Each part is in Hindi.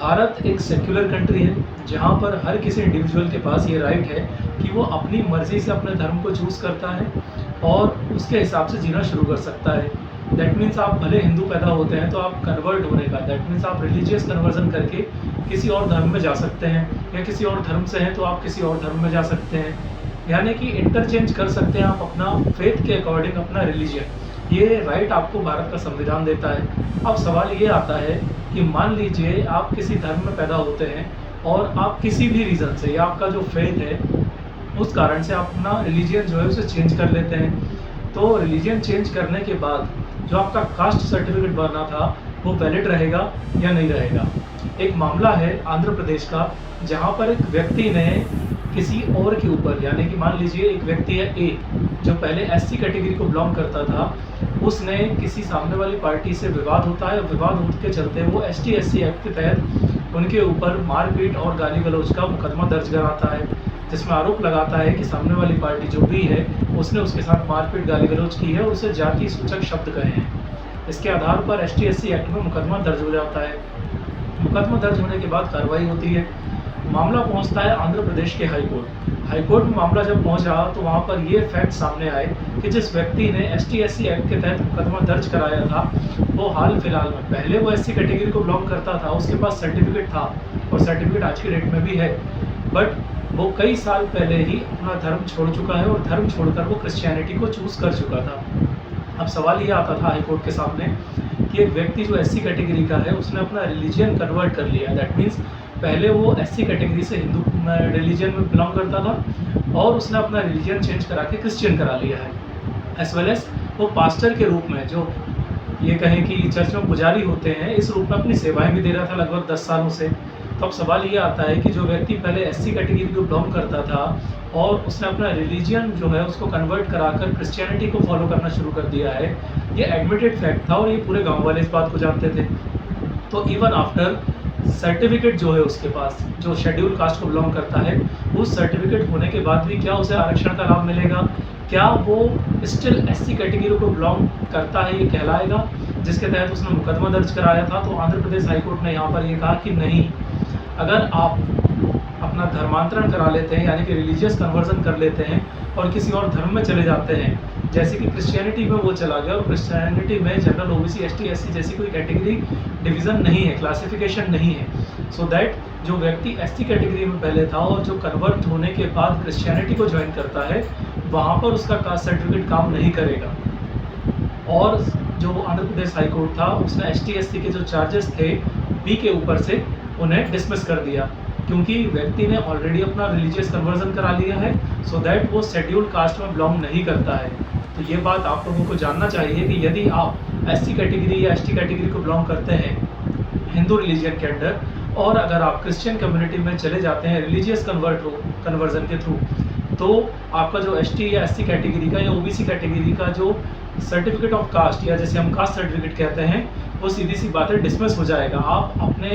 भारत एक सेक्युलर कंट्री है जहाँ पर हर किसी इंडिविजुअल के पास ये राइट है कि वो अपनी मर्ज़ी से अपने धर्म को चूज़ करता है और उसके हिसाब से जीना शुरू कर सकता है। दैट मीन्स आप भले हिंदू पैदा होते हैं तो आप कन्वर्ट होने का, दैट मीन्स आप रिलीजियस कन्वर्जन करके किसी और धर्म में जा सकते हैं, या किसी और धर्म से हैं तो आप किसी और धर्म में जा सकते हैं, यानी कि इंटरचेंज कर सकते हैं आप अपना फेथ के अकॉर्डिंग अपना रिलीजन। ये राइट आपको भारत का संविधान देता है। अब सवाल ये आता है कि मान लीजिए आप किसी धर्म में पैदा होते हैं और आप किसी भी रीज़न से, या आपका जो फेथ है उस कारण से आप अपना रिलीजन जो है उसे चेंज कर लेते हैं। तो रिलीजन चेंज करने के बाद जो आपका कास्ट सर्टिफिकेट बना था वो वैलिड रहेगा या नहीं रहेगा। एक मामला है आंध्र प्रदेश का, जहाँ पर एक व्यक्ति ने किसी और के ऊपर, यानी कि मान लीजिए एक व्यक्ति है ए जो पहले एससी कैटेगरी को बिलोंग करता था, उसने किसी सामने वाली पार्टी से विवाद होता है, विवाद होने के चलते वो एसटी एससी एक्ट के तहत उनके ऊपर मारपीट और गाली गलौज का मुकदमा दर्ज कराता है, जिसमें आरोप लगाता है कि सामने वाली पार्टी जो भी है उसने उसके साथ मारपीट गाली गलौज की है, उसे जाति सूचक शब्द कहे हैं। इसके आधार पर एसटी एससी एक्ट में मुकदमा दर्ज हो जाता है। मुकदमा दर्ज होने के बाद कार्रवाई होती है, मामला पहुंचता है आंध्र प्रदेश के हाई कोर्ट में मामला जब पहुंचा तो वहां पर ये फैक्ट सामने आए कि जिस व्यक्ति ने एसटी एससी एक्ट के तहत मुकदमा दर्ज कराया था वो हाल फिलहाल में, पहले वो एससी कैटेगरी को बिलोंग करता था, उसके पास सर्टिफिकेट था और सर्टिफिकेट आज की डेट में भी है, बट वो कई साल पहले ही अपना धर्म छोड़ चुका है और धर्म छोड़कर वो क्रिश्चियनिटी को चूज़ कर चुका था। अब सवाल ये आता था हाई कोर्ट के सामने कि एक व्यक्ति जो एससी कैटेगरी का है उसने अपना रिलीजन कन्वर्ट कर लिया, दैट मीन्स पहले वो एससी कैटेगरी से हिंदू रिलीजन में बिलोंग करता था और उसने अपना रिलीजन चेंज करा के क्रिश्चियन करा लिया है। एज वेल एज वो पास्टर के रूप में, जो ये कहें कि चर्च में पुजारी होते हैं, इस रूप में अपनी सेवाएं भी दे रहा था लगभग 10 सालों से। तो अब सवाल ये आता है कि जो व्यक्ति पहले एससी कैटेगरी को बिलोंग करता था और उसने अपना रिलीजन जो है उसको कन्वर्ट कराकर क्रिश्चियनिटी को फॉलो करना शुरू कर दिया है, ये एडमिटेड फैक्ट था और ये पूरे गाँव वाले इस बात को जानते थे। तो इवन आफ्टर सर्टिफिकेट जो है उसके पास, जो शेड्यूल कास्ट को बिलोंग करता है, उस सर्टिफिकेट होने के बाद भी क्या उसे आरक्षण का लाभ मिलेगा? क्या वो स्टिल एससी कैटेगरी को बिलोंग करता है, ये कहलाएगा, जिसके तहत उसने मुकदमा दर्ज कराया था? तो आंध्र प्रदेश हाईकोर्ट ने यहाँ पर ये कहा कि नहीं, अगर आप अपना धर्मांतरण करा लेते हैं, यानी कि रिलीजियस कन्वर्जन कर लेते हैं और किसी और धर्म में चले जाते हैं, जैसे कि क्रिश्चियनिटी में वो चला गया और क्रिश्चियनिटी में जनरल ओबीसी एसटी एससी जैसी कोई कैटेगरी डिवीज़न नहीं है, क्लासिफिकेशन नहीं है, सो दैट जो व्यक्ति एसटी कैटेगरी में पहले था और जो कन्वर्ट होने के बाद क्रिश्चियनिटी को ज्वाइन करता है, वहाँ पर उसका कास्ट सर्टिफिकेट काम नहीं करेगा। और जो आंध्र प्रदेश हाईकोर्ट था उसने एसटी एससी के जो चार्जेस थे बी के ऊपर से उन्हें डिसमिस कर दिया, क्योंकि व्यक्ति ने ऑलरेडी अपना रिलीजियस कन्वर्जन करा लिया है, सो दैट वो शेड्यूल कास्ट में बिलोंग नहीं करता है। तो ये बात आप लोगों को जानना चाहिए कि यदि आप एससी कैटेगरी या एसटी कैटेगरी को बिलोंग करते हैं हिंदू रिलीजन के अंडर, और अगर आप क्रिश्चियन कम्युनिटी में चले जाते हैं रिलीजियस कन्वर्जन के थ्रू, तो आपका जो एसटी या एससी कैटेगरी का या ओबीसी कैटेगरी का जो सर्टिफिकेट ऑफ कास्ट, या जैसे हम कास्ट सर्टिफिकेट कहते हैं, वो सीधी सी बात है डिसमिस हो जाएगा। आप अपने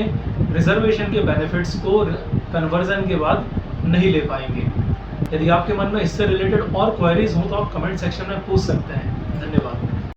रिजर्वेशन के बेनिफिट्स को कन्वर्जन के बाद नहीं ले पाएंगे। यदि आपके मन में इससे रिलेटेड और क्वेरीज हों तो आप कमेंट सेक्शन में पूछ सकते हैं। धन्यवाद।